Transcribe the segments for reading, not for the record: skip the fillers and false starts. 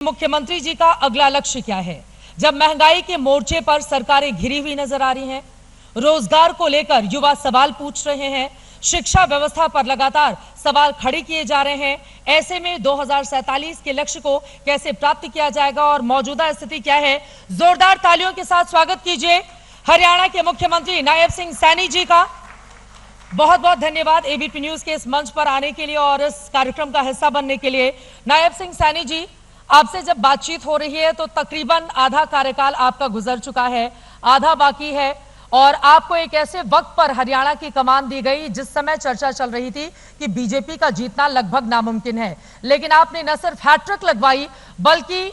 मुख्यमंत्री जी का अगला लक्ष्य क्या है? जब महंगाई के मोर्चे पर सरकारें घिरी हुई नजर आ रही हैं, रोजगार को लेकर युवा सवाल पूछ रहे हैं, शिक्षा व्यवस्था पर लगातार सवाल खड़े किए जा रहे हैं, ऐसे में 2047 के लक्ष्य को कैसे प्राप्त किया जाएगा और मौजूदा स्थिति क्या है? जोरदार तालियों के साथ स्वागत कीजिए हरियाणा के मुख्यमंत्री नायब सिंह सैनी जी का। बहुत बहुत धन्यवाद एबीपी न्यूज के इस मंच पर आने के लिए और इस कार्यक्रम का हिस्सा बनने के लिए। नायब सिंह सैनी जी, आपसे जब बातचीत हो रही है तो तकरीबन आधा कार्यकाल आपका गुजर चुका है, आधा बाकी है और आपको एक ऐसे वक्त पर हरियाणा की कमान दी गई जिस समय चर्चा चल रही थी कि बीजेपी का जीतना लगभग नामुमकिन है, लेकिन आपने न सिर्फ हैट्रिक लगवाई बल्कि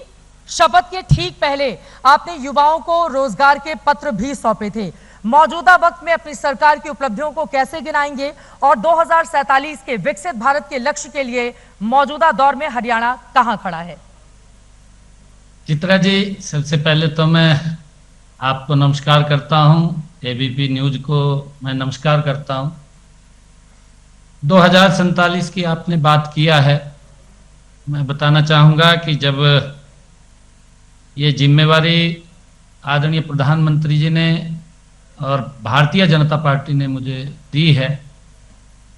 शपथ के ठीक पहले आपने युवाओं को रोजगार के पत्र भी सौंपे थे। मौजूदा वक्त में अपनी सरकार की उपलब्धियों को कैसे गिनाएंगे और 2047 के विकसित भारत के लक्ष्य के लिए मौजूदा दौर में हरियाणा कहां खड़ा है? चित्रा जी, सबसे पहले तो मैं आपको नमस्कार करता हूं, एबीपी न्यूज को मैं नमस्कार करता हूं। 2047 की आपने बात किया है। मैं बताना चाहूँगा कि जब ये जिम्मेवारी आदरणीय प्रधानमंत्री जी ने और भारतीय जनता पार्टी ने मुझे दी है,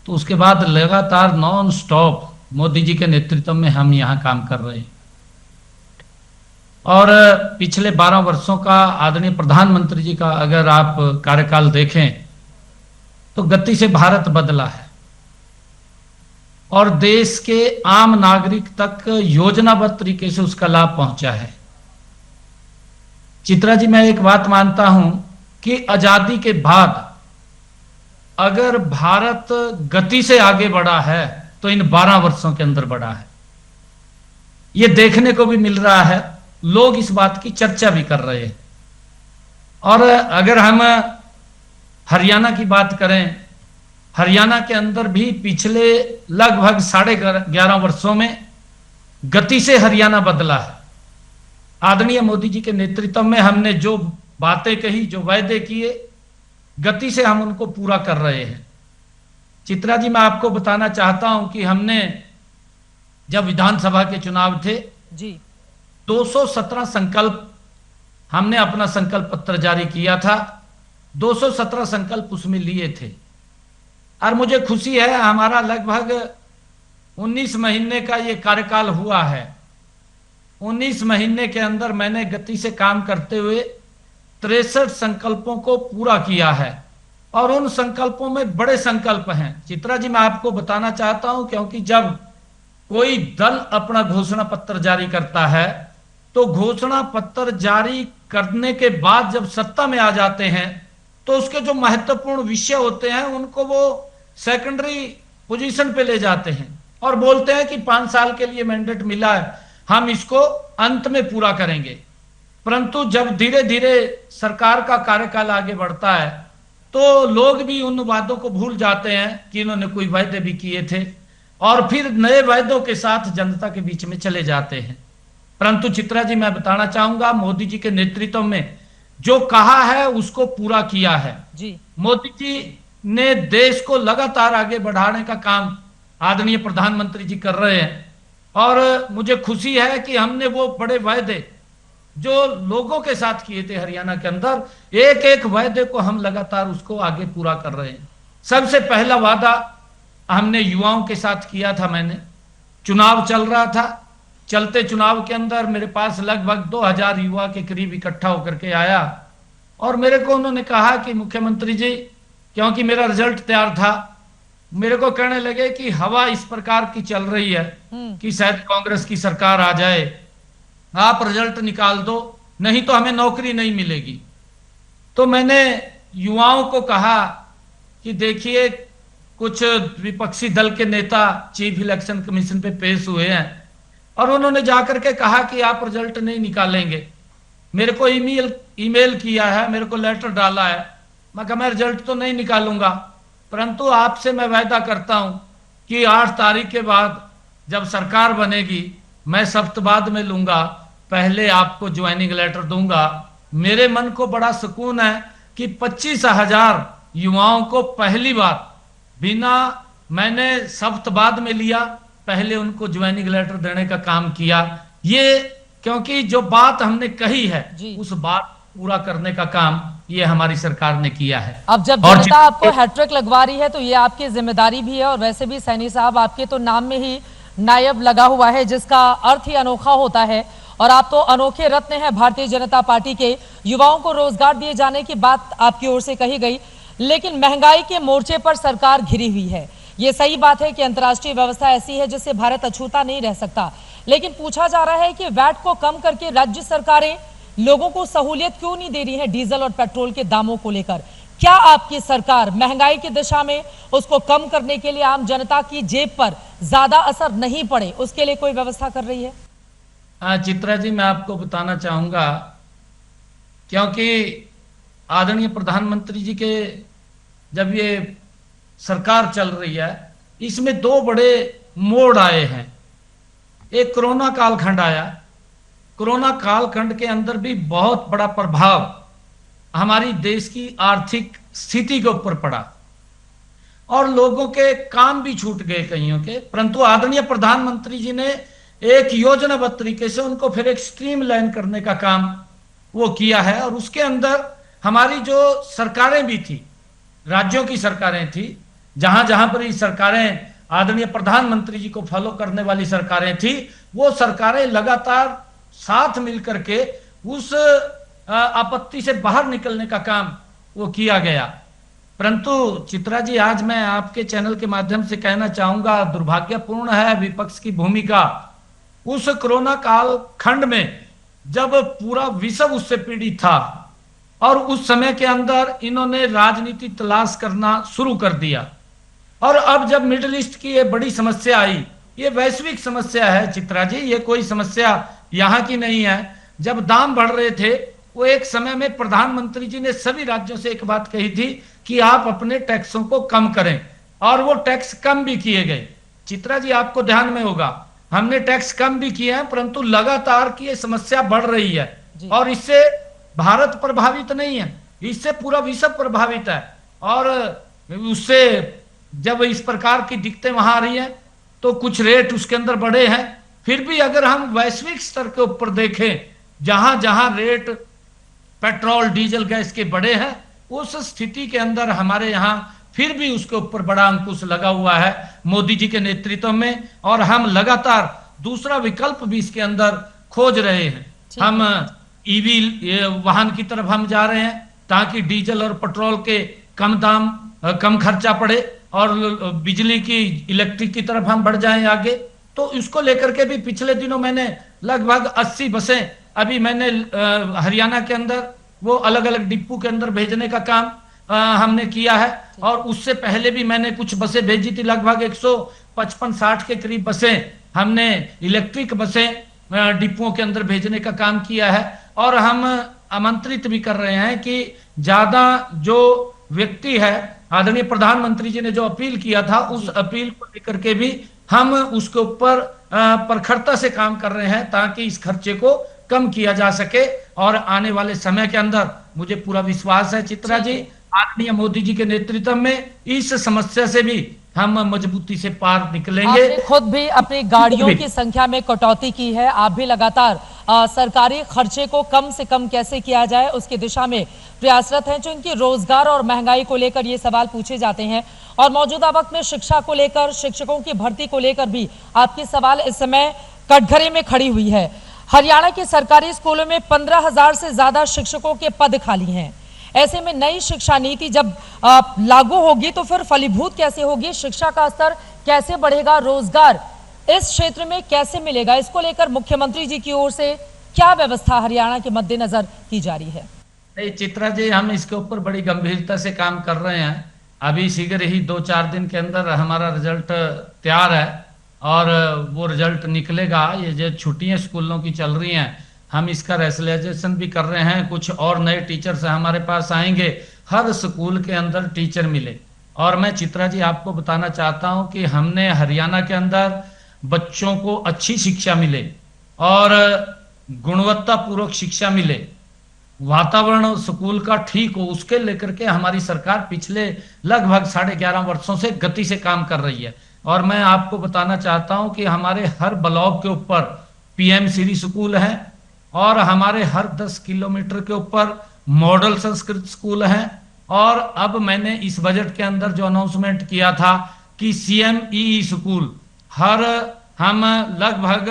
तो उसके बाद लगातार नॉन स्टॉप मोदी जी के नेतृत्व में हम यहाँ काम कर रहे हैं और पिछले 12 वर्षों का आदरणीय प्रधानमंत्री जी का अगर आप कार्यकाल देखें तो गति से भारत बदला है और देश के आम नागरिक तक योजनाबद्ध तरीके से उसका लाभ पहुंचा है। चित्रा जी, मैं एक बात मानता हूं कि आजादी के बाद अगर भारत गति से आगे बढ़ा है तो इन 12 वर्षों के अंदर बढ़ा है। यह देखने को भी मिल रहा है, लोग इस बात की चर्चा भी कर रहे हैं। और अगर हम हरियाणा की बात करें, हरियाणा के अंदर भी पिछले लगभग 11.5 वर्षों में गति से हरियाणा बदला है। आदरणीय मोदी जी के नेतृत्व में हमने जो बातें कही, जो वायदे किए, गति से हम उनको पूरा कर रहे हैं। चित्रा जी, मैं आपको बताना चाहता हूं कि हमने जब विधानसभा के चुनाव थे जी 217 संकल्प हमने अपना संकल्प पत्र जारी किया था, 217 संकल्प उसमें लिए थे और मुझे खुशी है हमारा लगभग 19 महीने का ये कार्यकाल हुआ है। 19 महीने के अंदर मैंने गति से काम करते हुए 63 संकल्पों को पूरा किया है और उन संकल्पों में बड़े संकल्प हैं। चित्रा जी, मैं आपको बताना चाहता हूं क्योंकि जब कोई दल अपना घोषणा पत्र जारी करता है तो घोषणा पत्र जारी करने के बाद जब सत्ता में आ जाते हैं तो उसके जो महत्वपूर्ण विषय होते हैं उनको वो सेकेंडरी पोजीशन पे ले जाते हैं और बोलते हैं कि 5 साल के लिए मैंडेट मिला है, हम इसको अंत में पूरा करेंगे। परंतु जब धीरे धीरे सरकार का कार्यकाल आगे बढ़ता है तो लोग भी उन वादों को भूल जाते हैं कि इन्होंने कोई वायदे भी किए थे और फिर नए वायदों के साथ जनता के बीच में चले जाते हैं। परंतु चित्रा जी, मैं बताना चाहूंगा मोदी जी के नेतृत्व में जो कहा है उसको पूरा किया है जी। मोदी जी ने देश को लगातार आगे बढ़ाने का काम आदरणीय प्रधानमंत्री जी कर रहे हैं और मुझे खुशी है कि हमने वो बड़े वायदे जो लोगों के साथ किए थे हरियाणा के अंदर, एक एक वायदे को हम लगातार उसको आगे पूरा कर रहे हैं। सबसे पहला वादा हमने युवाओं के साथ किया था। मैंने चुनाव चल रहा था, चलते चुनाव के अंदर मेरे पास लगभग 2000 युवा के करीब इकट्ठा होकर के आया और मेरे को उन्होंने कहा कि मुख्यमंत्री जी, क्योंकि मेरा रिजल्ट तैयार था, मेरे को कहने लगे कि हवा इस प्रकार की चल रही है कि शायद कांग्रेस की सरकार आ जाए, आप रिजल्ट निकाल दो, नहीं तो हमें नौकरी नहीं मिलेगी। तो मैंने युवाओं को कहा कि देखिए, कुछ विपक्षी दल के नेता चीफ इलेक्शन कमीशन पे पेश हुए हैं और उन्होंने जाकर के कहा कि आप रिजल्ट नहीं निकालेंगे। मेरे को ईमेल किया है, मेरे को लेटर डाला है। मैं कहा मैं रिजल्ट तो नहीं निकालूंगा, परंतु आपसे मैं वायदा करता हूं कि 8 तारीख के बाद जब सरकार बनेगी मैं सख्त बाद में लूंगा, पहले आपको ज्वाइनिंग लेटर दूंगा। मेरे मन को बड़ा सुकून है कि 25,000 युवाओं को पहली बार बिना मैंने सख्त बाद में लिया, पहले उनको ज्वाइनिंग लेटर देने का काम किया। ये क्योंकि जो बात हमने कही है जी। उस बात पूरा करने का काम ये हमारी सरकार ने किया है। अब जब और जनता आपको हैट्रिक लगवा रही है तो ये आपकी जिम्मेदारी भी है, और वैसे भी सैनी साहब आपके तो नाम में ही नायब लगा हुआ है, जिसका अर्थ ही अनोखा होता है, और आप तो अनोखे रत्न हैं भारतीय जनता पार्टी के। युवाओं को रोजगार दिए जाने की बात आपकी ओर से कही गई, लेकिन महंगाई के मोर्चे पर सरकार घिरी हुई है। ये सही बात है कि अंतर्राष्ट्रीय व्यवस्था ऐसी है जिससे भारत अछूता नहीं रह सकता, लेकिन पूछा जा रहा है कि वैट को कम करके राज्य सरकारें लोगों को सहूलियत क्यों नहीं दे रही है डीजल और पेट्रोल के दामों को लेकर। क्या आपकी सरकार महंगाई की दिशा में उसको कम करने के लिए आम जनता की जेब पर ज्यादा असर नहीं पड़े उसके लिए कोई व्यवस्था कर रही है? चित्रा जी, मैं आपको बताना चाहूंगा, क्योंकि आदरणीय प्रधानमंत्री जी के जब ये सरकार चल रही है, इसमें दो बड़े मोड़ आए हैं। एक कोरोना कालखंड आया। कोरोना कालखंड के अंदर भी बहुत बड़ा प्रभाव हमारी देश की आर्थिक स्थिति के ऊपर पड़ा और लोगों के काम भी छूट गए कईयों के, परंतु आदरणीय प्रधानमंत्री जी ने एक योजनाबद्ध तरीके से उनको फिर एक स्ट्रीम लाइन करने का काम वो किया है। और उसके अंदर हमारी जो सरकारें भी थी, राज्यों की सरकारें थी, जहां जहां पर ये सरकारें आदरणीय प्रधानमंत्री जी को फॉलो करने वाली सरकारें थी, वो सरकारें लगातार साथ मिलकर के उस आपत्ति से बाहर निकलने का काम वो किया गया। परंतु चित्रा जी, आज मैं आपके चैनल के माध्यम से कहना चाहूंगा, दुर्भाग्यपूर्ण है विपक्ष की भूमिका। उस कोरोना काल खंड में जब पूरा विश्व उससे पीड़ित था और उस समय के अंदर इन्होंने राजनीति तलाश करना शुरू कर दिया, और अब जब मिडिल ईस्ट की ये बड़ी समस्या आई, ये वैश्विक समस्या है चित्रा जी, ये कोई समस्या यहां की नहीं है। जब दाम बढ़ रहे थे, वो एक समय में प्रधानमंत्री जी ने सभी राज्यों से एक बात कही थी कि आप अपने टैक्सों को कम करें, और वो टैक्स कम भी किए गए। चित्रा जी, आपको ध्यान में होगा, हमने टैक्स कम भी किए हैं, परंतु लगातार की ये समस्या बढ़ रही है, और इससे भारत प्रभावित नहीं है, इससे पूरा विश्व प्रभावित है। और उससे जब इस प्रकार की दिक्कतें वहां आ रही हैं तो कुछ रेट उसके अंदर बढ़े हैं। फिर भी अगर हम वैश्विक स्तर के ऊपर देखें, जहां जहां रेट पेट्रोल डीजल गैस के बढ़े हैं, उस स्थिति के अंदर हमारे यहाँ फिर भी उसके ऊपर बड़ा अंकुश लगा हुआ है मोदी जी के नेतृत्व में, और हम लगातार दूसरा विकल्प भी इसके अंदर खोज रहे हैं। हम ईवी वाहन की तरफ हम जा रहे हैं ताकि डीजल और पेट्रोल के कम दाम, कम खर्चा पड़े, और बिजली की, इलेक्ट्रिक की तरफ हम बढ़ जाएं आगे। तो इसको लेकर के भी पिछले दिनों मैंने लगभग 80 बसें अभी मैंने हरियाणा के अंदर वो अलग अलग डिपो के अंदर भेजने का काम हमने किया है, और उससे पहले भी मैंने कुछ बसें भेजी थी, लगभग 155-60 के करीब बसें हमने इलेक्ट्रिक बसें डिपोओं के अंदर भेजने का काम किया है। और हम आमंत्रित भी कर रहे हैं कि ज्यादा जो व्यक्ति है, आदरणीय प्रधानमंत्री जी ने जो अपील किया था, उस अपील को लेकर के भी हम उसके ऊपर प्रखरता से काम कर रहे हैं ताकि इस खर्चे को कम किया जा सके। और आने वाले समय के अंदर मुझे पूरा विश्वास है चित्रा जी, आदरणीय मोदी जी के नेतृत्व में इस समस्या से भी हम मजबूती से पार निकलेंगे। आपने खुद भी अपनी गाड़ियों की संख्या में कटौती की है, आप भी लगातार सरकारी खर्चे को कम से कम कैसे किया जाए उसकी दिशा में प्रयासरत हैं। चूंकि रोजगार और महंगाई को लेकर ये सवाल पूछे जाते हैं, और मौजूदा वक्त में शिक्षा को लेकर, शिक्षकों की भर्ती को लेकर भी आपकी सवाल इस समय कटघरे में खड़ी हुई है। हरियाणा के सरकारी स्कूलों में 15,000 से ज्यादा शिक्षकों के पद खाली हैं। ऐसे में नई शिक्षा नीति जब लागू होगी तो फिर फलीभूत कैसे होगी, शिक्षा का स्तर कैसे बढ़ेगा, रोजगार इस क्षेत्र में कैसे मिलेगा, इसको लेकर मुख्यमंत्री जी की ओर से क्या व्यवस्था हरियाणा के मद्देनजर की जा रही है? नहीं चित्रा जी, हम इसके ऊपर बड़ी गंभीरता से काम कर रहे हैं। अभी शीघ्र ही 2-4 दिन के अंदर हमारा रिजल्ट तैयार है और वो रिजल्ट निकलेगा। ये जो छुट्टियां स्कूलों की चल रही हैं, हम इसका रेशनलाइजेशन भी कर रहे हैं। कुछ और नए टीचर्स हमारे पास आएंगे, हर स्कूल के अंदर टीचर मिले। और मैं चित्रा जी आपको बताना चाहता हूं कि हमने हरियाणा के अंदर बच्चों को अच्छी शिक्षा मिले और गुणवत्तापूर्वक शिक्षा मिले, वातावरण स्कूल का ठीक हो, उसके लेकर के हमारी सरकार पिछले लगभग 11.5 वर्षों से गति से काम कर रही है। और मैं आपको बताना चाहता हूं कि हमारे हर ब्लॉक के ऊपर पीएम श्री स्कूल है, और हमारे हर 10 किलोमीटर के ऊपर मॉडल संस्कृत स्कूल है। और अब मैंने इस बजट के अंदर जो अनाउंसमेंट किया था कि सीएमई स्कूल, हम लगभग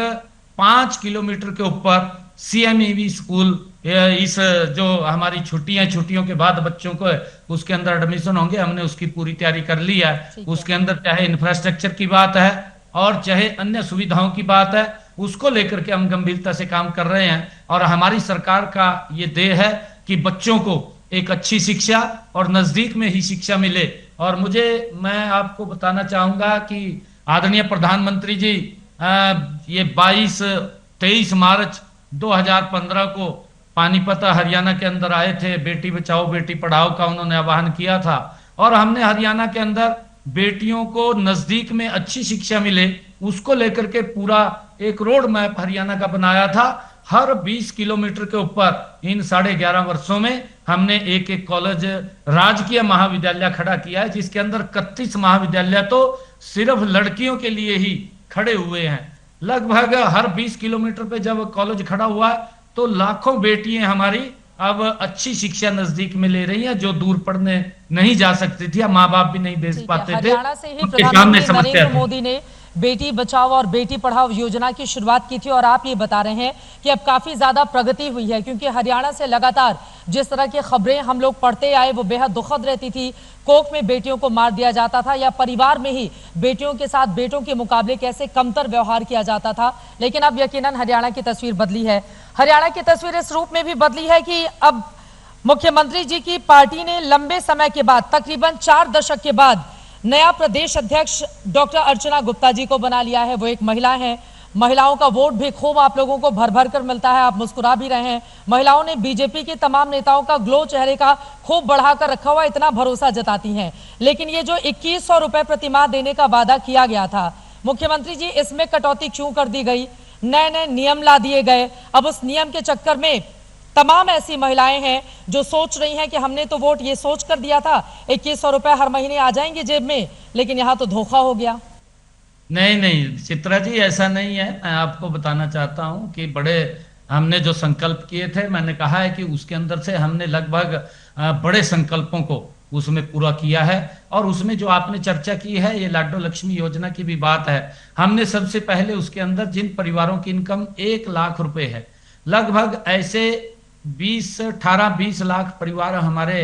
5 किलोमीटर के ऊपर सीएमई स्कूल, इस जो हमारी छुट्टियों के बाद बच्चों को उसके अंदर एडमिशन होंगे, हमने उसकी पूरी तैयारी कर ली है। उसके अंदर चाहे इंफ्रास्ट्रक्चर की बात है और चाहे अन्य सुविधाओं की बात है, उसको लेकर के हम गंभीरता से काम कर रहे हैं। और हमारी सरकार का ये ध्येय है कि बच्चों को एक अच्छी शिक्षा और नजदीक में ही शिक्षा मिले। और मैं आपको बताना चाहूंगा कि आदरणीय प्रधानमंत्री जी ये 23 मार्च 2015 को पानीपत हरियाणा के अंदर आए थे। बेटी बचाओ बेटी पढ़ाओ का उन्होंने आह्वान किया था, और हमने हरियाणा के अंदर बेटियों को नजदीक में अच्छी शिक्षा मिले, उसको लेकर के पूरा एक रोड मैप हरियाणा का बनाया था। हर 20 किलोमीटर के ऊपर इन 11.5 वर्षों में हमने एक एक कॉलेज, राजकीय महाविद्यालय खड़ा किया है, जिसके अंदर 31 महाविद्यालय तो सिर्फ लड़कियों के लिए ही खड़े हुए हैं। लगभग हर 20 किलोमीटर पे जब कॉलेज खड़ा हुआ है तो लाखों बेटियां हमारी अब अच्छी शिक्षा नजदीक में ले रही हैं, जो दूर पढ़ने नहीं जा सकती थी, माँ बाप भी नहीं भेज पाते थे। हरियाणा से ही प्रधानमंत्री नरेंद्र मोदी ने बेटी बचाओ और बेटी पढ़ाओ योजना की शुरुआत की थी, और आप ये बता रहे हैं कि अब काफी ज्यादा प्रगति हुई है, क्योंकि हरियाणा से लगातार जिस तरह की खबरें हम लोग पढ़ते आए वो बेहद दुखद रहती थी। कोख में बेटियों को मार दिया जाता था, या परिवार में ही बेटियों के साथ बेटों के मुकाबले कैसे कमतर व्यवहार किया जाता था। लेकिन अब यकीनन हरियाणा की तस्वीर बदली है। हरियाणा की तस्वीर इस रूप में भी बदली है कि अब मुख्यमंत्री जी की पार्टी ने लंबे समय के बाद, तकरीबन 4 दशक के बाद, नया प्रदेश अध्यक्ष डॉक्टर अर्चना गुप्ता जी को बना लिया है। वो एक महिला है, महिलाओं का वोट भी खूब आप लोगों को भर भर कर मिलता है, आप मुस्कुरा भी रहे हैं। महिलाओं ने बीजेपी के तमाम नेताओं का ग्लो चेहरे का खूब बढ़ाकर रखा हुआ, इतना भरोसा जताती हैं। लेकिन ये जो 2100 रुपए प्रतिमाह देने का वादा किया गया था, मुख्यमंत्री जी इसमें कटौती क्यों कर दी गई? नए नए नियम ला दिए गए। अब उस नियम के चक्कर में तमाम ऐसी महिलाएं हैं जो सोच रही हैं कि हमने तो वोट ये सोच कर दिया था 2100 रुपए हर महीने आ जाएंगे जेब में, लेकिन यहां तो धोखा हो गया। नहीं चित्रा जी, ऐसा नहीं है। मैं आपको बताना चाहता हूं कि हमने जो संकल्प किए थे, मैंने कहा है कि उसके अंदर से हमने लगभग बड़े संकल्पों को उसमें पूरा किया है। और उसमें जो आपने चर्चा की है, ये लाडो लक्ष्मी योजना की भी बात है। हमने सबसे पहले उसके अंदर जिन परिवारों की इनकम 1 लाख रुपए है, लगभग ऐसे 18-20 लाख परिवार हमारे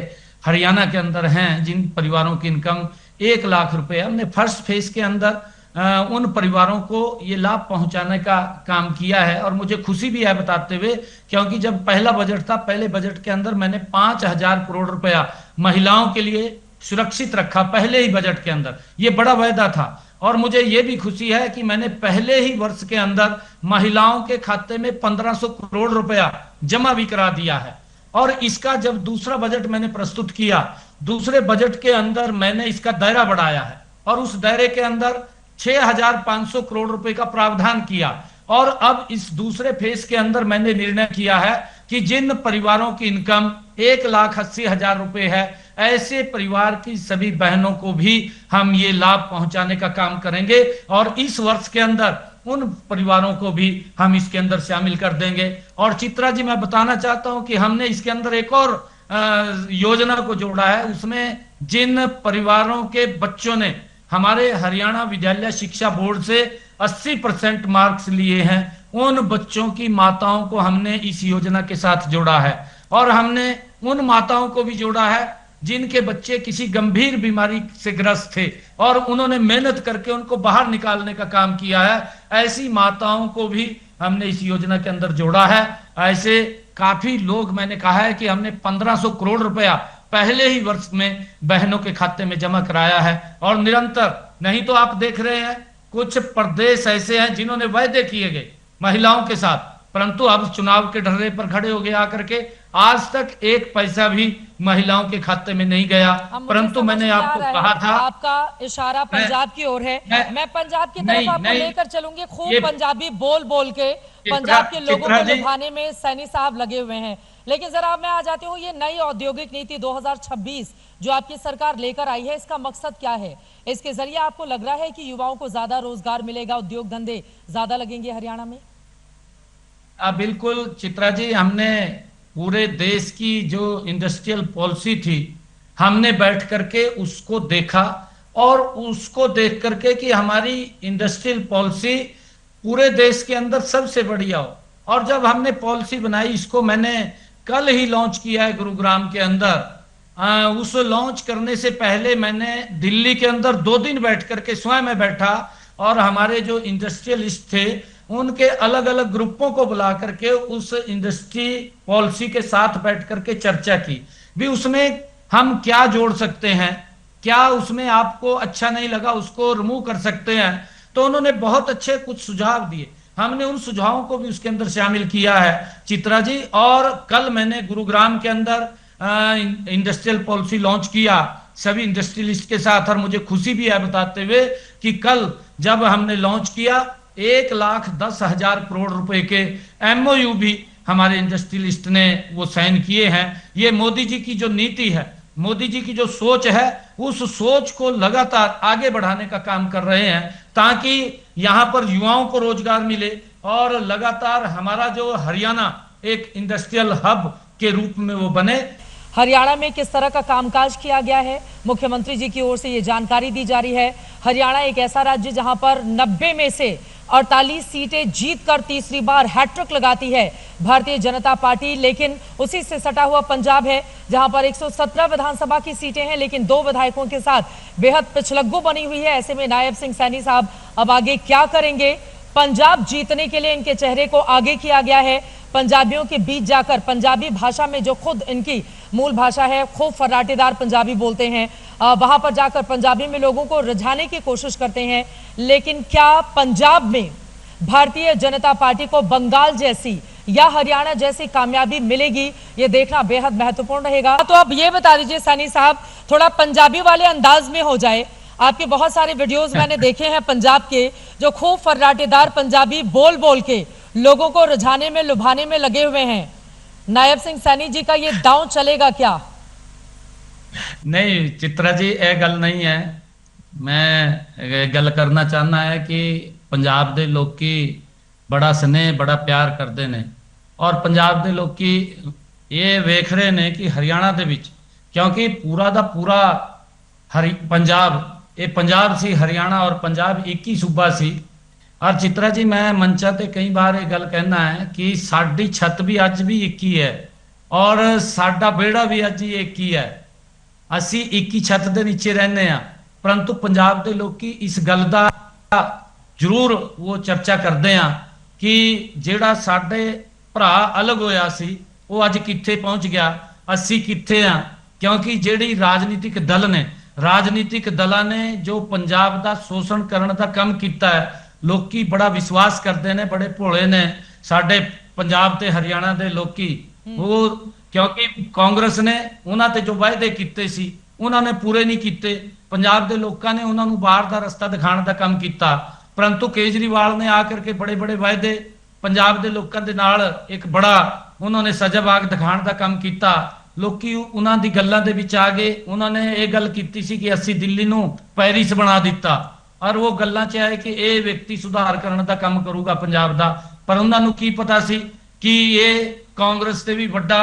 हरियाणा के अंदर हैं जिन परिवारों की इनकम 1 लाख रुपए है। हमने फर्स्ट फेज के अंदर उन परिवारों को ये लाभ पहुंचाने का काम किया है। और मुझे खुशी भी है बताते हुए, क्योंकि जब पहला बजट था, पहले बजट के अंदर मैंने 5000 करोड़ रुपया महिलाओं के लिए सुरक्षित रखा पहले ही बजट के अंदर। ये बड़ा वायदा था। और मुझे ये भी खुशी है कि मैंने पहले ही वर्ष के अंदर महिलाओं के खाते में 1500 करोड़ रुपया जमा भी करा दिया है। और इसका जब दूसरा बजट मैंने प्रस्तुत किया, दूसरे बजट के अंदर मैंने इसका दायरा बढ़ाया है, और उस दायरे के अंदर 6500 करोड़ रुपए का प्रावधान किया। और अब इस दूसरे फेज के अंदर मैंने निर्णय किया है कि जिन परिवारों की इनकम 1,80,000 रुपए है, ऐसे परिवार की सभी बहनों को भी हम ये लाभ पहुंचाने का काम करेंगे। और इस वर्ष के अंदर उन परिवारों को भी हम इसके अंदर शामिल कर देंगे। और चित्रा जी, मैं बताना चाहता हूं कि हमने इसके अंदर एक और योजना को जोड़ा है। उसमें जिन परिवारों के बच्चों ने हमारे हरियाणा विद्यालय शिक्षा बोर्ड से 80% मार्क्स लिए हैं, उन बच्चों की माताओं को हमने इस योजना के साथ जोड़ा है। और हमने उन माताओं को भी जोड़ा है जिनके बच्चे किसी गंभीर बीमारी से ग्रस्त थे और उन्होंने मेहनत करके उनको बाहर निकालने का काम किया है। ऐसी माताओं को भी हमने इस योजना के अंदर जोड़ा है। ऐसे काफी लोग, मैंने कहा है कि हमने 1500 करोड़ रुपया पहले ही वर्ष में बहनों के खाते में जमा कराया है। और निरंतर, नहीं तो आप देख रहे हैं कुछ प्रदेश ऐसे हैं जिन्होंने वायदे किए गए महिलाओं के साथ, परंतु अब चुनाव के ढर्रे पर खड़े हो गए आकर के आज तक 1 पैसा भी महिलाओं के खाते में नहीं गया। परंतु मैंने आपको कहा था, आपका इशारा पंजाब की ओर है, मैं पंजाब की तरफ आपको लेकर चलूंगी। खूब पंजाबी बोल बोल के पंजाब के लोगों को लुभाने में सैनी साहब लगे हुए हैं। लेकिन जरा मैं आ जाती हूँ, ये नई औद्योगिक नीति 2026 जो आपकी सरकार लेकर आई है, इसका मकसद क्या है? इसके जरिए आपको लग रहा है कि युवाओं को ज्यादा रोजगार मिलेगा, उद्योग धंधे ज्यादा लगेंगे हरियाणा में? बिल्कुल चित्रा जी, हमने पूरे देश की जो इंडस्ट्रियल पॉलिसी थी, हमने बैठ करके उसको देखा, और उसको देख करके कि हमारी इंडस्ट्रियल पॉलिसी पूरे देश के अंदर सबसे बढ़िया हो। और जब हमने पॉलिसी बनाई, इसको मैंने कल ही लॉन्च किया है गुरुग्राम के अंदर। उस लॉन्च करने से पहले मैंने दिल्ली के अंदर 2 दिन बैठ करके स्वयं मैं बैठा, और हमारे जो इंडस्ट्रियलिस्ट थे उनके अलग अलग ग्रुपों को बुला करके उस इंडस्ट्री पॉलिसी के साथ बैठ करके चर्चा की भी, उसमें हम क्या जोड़ सकते हैं, क्या उसमें आपको अच्छा नहीं लगा उसको रिमूव कर सकते हैं। तो उन्होंने बहुत अच्छे कुछ सुझाव दिए, हमने उन सुझावों को भी उसके अंदर शामिल किया है चित्रा जी। और कल मैंने गुरुग्राम के अंदर इंडस्ट्रियल पॉलिसी लॉन्च किया सभी इंडस्ट्रियलिस्ट के साथ, और मुझे खुशी भी है बताते हुए कि कल जब हमने लॉन्च किया 1,10,000 करोड़ रुपए के एमओयू भी हमारे इंडस्ट्रियलिस्ट ने वो साइन किए हैं। ये मोदी जी की जो नीति है, मोदी जी की जो सोच है, उस सोच को लगातार आगे बढ़ाने का काम कर रहे हैं, ताकि यहां पर युवाओं को रोजगार मिले, और लगातार हमारा जो हरियाणा एक इंडस्ट्रियल हब के रूप में वो बने। हरियाणा में किस तरह का कामकाज किया गया है, मुख्यमंत्री जी की ओर से ये जानकारी दी जा रही है। हरियाणा एक ऐसा राज्य जहां पर 90 में से 48 सीटें जीतकर तीसरी बार हैट्रिक लगाती है भारतीय जनता पार्टी, लेकिन उसी से सटा हुआ पंजाब है जहां पर 117 विधानसभा की सीटें हैं, लेकिन 2 विधायकों के साथ बेहद पिछलग्गू बनी हुई है। ऐसे में नायब सिंह सैनी साहब अब आगे क्या करेंगे? पंजाब जीतने के लिए इनके चेहरे को आगे किया गया है। पंजाबियों के बीच जाकर पंजाबी भाषा में, जो खुद इनकी मूल भाषा है, खूब फर्राटेदार पंजाबी बोलते हैं, वहां पर जाकर पंजाबी में लोगों को रिझाने की कोशिश करते हैं। लेकिन क्या पंजाब में भारतीय जनता पार्टी को बंगाल जैसी या हरियाणा जैसी कामयाबी मिलेगी, ये देखना बेहद महत्वपूर्ण रहेगा। तो अब ये बता दीजिए सैनी साहब, थोड़ा पंजाबी वाले अंदाज में हो जाए। आपके बहुत सारे वीडियोस मैंने देखे हैं पंजाब के, जो खूब फर्राटेदार पंजाबी बोल बोल के लोगों को रिझाने में, लुभाने में लगे हुए हैं। नायब सिंह सैनी जी का ये दांव चलेगा क्या? नहीं चित्रा जी, ये गल नहीं है। मैं गल करना चाहना है कि पंजाब दे लोकी बड़ा स्नेह, बड़ा प्यार करते ने, और पंजाब दे लोकी ये वेख रहे ने कि हरियाणा दे विच, क्योंकि पूरा दा पूरा पंजाब, ये पंजाब सी, हरियाणा और पंजाब एक ही सूबा सी। और चित्रा जी, मैं मंचा ते कई बार ये गल कहना है कि साडी छत भी अज भी एक ही है, और साडा बेड़ा भी अज ही एक ही है। असी एक ही छत दे नीचे रहने आ, परंतु पंजाब दे लोकी इस गल दा जरूर वो चर्चा करते हैं कि जेड़ा साडे भरा अलग होया सी वो अज किथे पहुंच गया, असी किथे आ। क्योंकि जेड़ी राजनीतिक दल ने, राजनीतिक दलों ने जो पंजाब दा शोषण करने का काम किया है, लोकी बड़ा विश्वास करते हैं, बड़े भोले ने साडे पंजाब ते हरियाणा दे लोकी। वो क्योंकि कांग्रेस ने उन्होंने जो वायदे किए सी उन्होंने पूरे नहीं किए, पंजाब के लोगों ने उन्होंने बाहर का रस्ता दिखाने का काम किया, परंतु केजरीवाल ने आकर के बड़े बड़े वायदे पंजाब के लोगों के नाल एक बड़ा उन्होंने सजाबाग दिखाने का काम किया। लोकी उन्हों की गलों के विच आ गए, उन्होंने ये गल की सी कि असी दिल्ली नूं पेरिस बना दिता, और वो गल्लां च आए कि ये व्यक्ति सुधार करने का काम करूगा पंजाब का, पर उन्होंने की पता सी कि ये कांग्रेस से भी बड़ा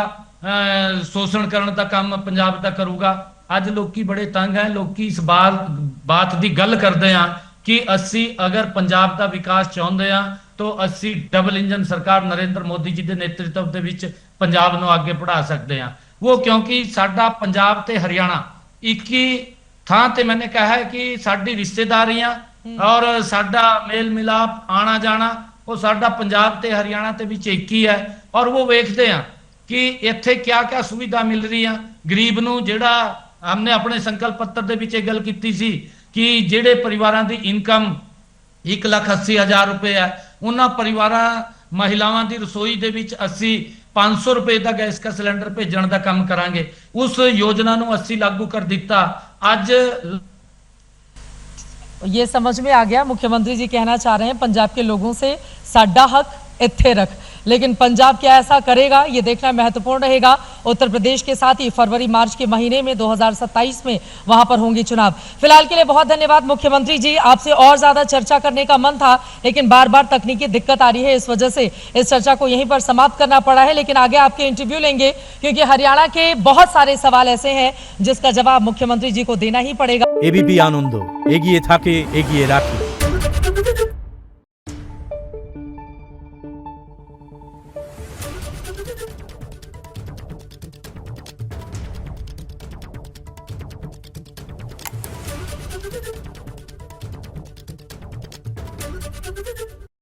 शोषण करने का काम पंजाब का करूगा। अज लोकी बड़े तंग हैं, लोकी इस बात की गल करते हैं कि असी अगर पंजाब का विकास चाहते हैं तो असी डबल इंजन सरकार नरेंद्र मोदी जी के नेतृत्व के विच पंजाब नूं आगे बढ़ा सकते हैं। वो क्योंकि साडा पंजाब ते हरियाणा एक ही थां ते मैंने कहा है कि साडी रिश्तेदारियां और साडा मेल मिलाप आना जाना वो साडा पंजाब ते हरियाणा ते विच एक ही है। और वो वेखते हैं कि इत्थे क्या क्या सुविधा मिल रही है गरीब नूं। जेड़ा हमने अपने संकल्प पत्र दे विच गल कीती सी कि जेड़े परिवारां दी इनकम 1,80,000 रुपए है, उन्हां परिवारां महिलावां दी रसोई दे विच 500 रुपए का गैस का सिलेंडर भेजण दा काम करांगे। उस योजना नूं 80 लागू कर दिता। आज ये समझ में आ गया, मुख्यमंत्री जी कहना चाह रहे हैं पंजाब के लोगों से साडा हक इत्थे रख। लेकिन पंजाब क्या ऐसा करेगा, ये देखना महत्वपूर्ण रहेगा। उत्तर प्रदेश के साथ ही फरवरी मार्च के महीने में 2027 में वहां पर होंगे चुनाव। फिलहाल के लिए बहुत धन्यवाद मुख्यमंत्री जी, आपसे और ज्यादा चर्चा करने का मन था, लेकिन बार बार तकनीकी दिक्कत आ रही है, इस वजह से इस चर्चा को यहीं पर समाप्त करना पड़ा है। लेकिन आगे आपके इंटरव्यू लेंगे, क्योंकि हरियाणा के बहुत सारे सवाल ऐसे हैं जिसका जवाब मुख्यमंत्री जी को देना ही पड़ेगा। एबीपी आनंद एगिए थाके एगिए राखे। Thank you.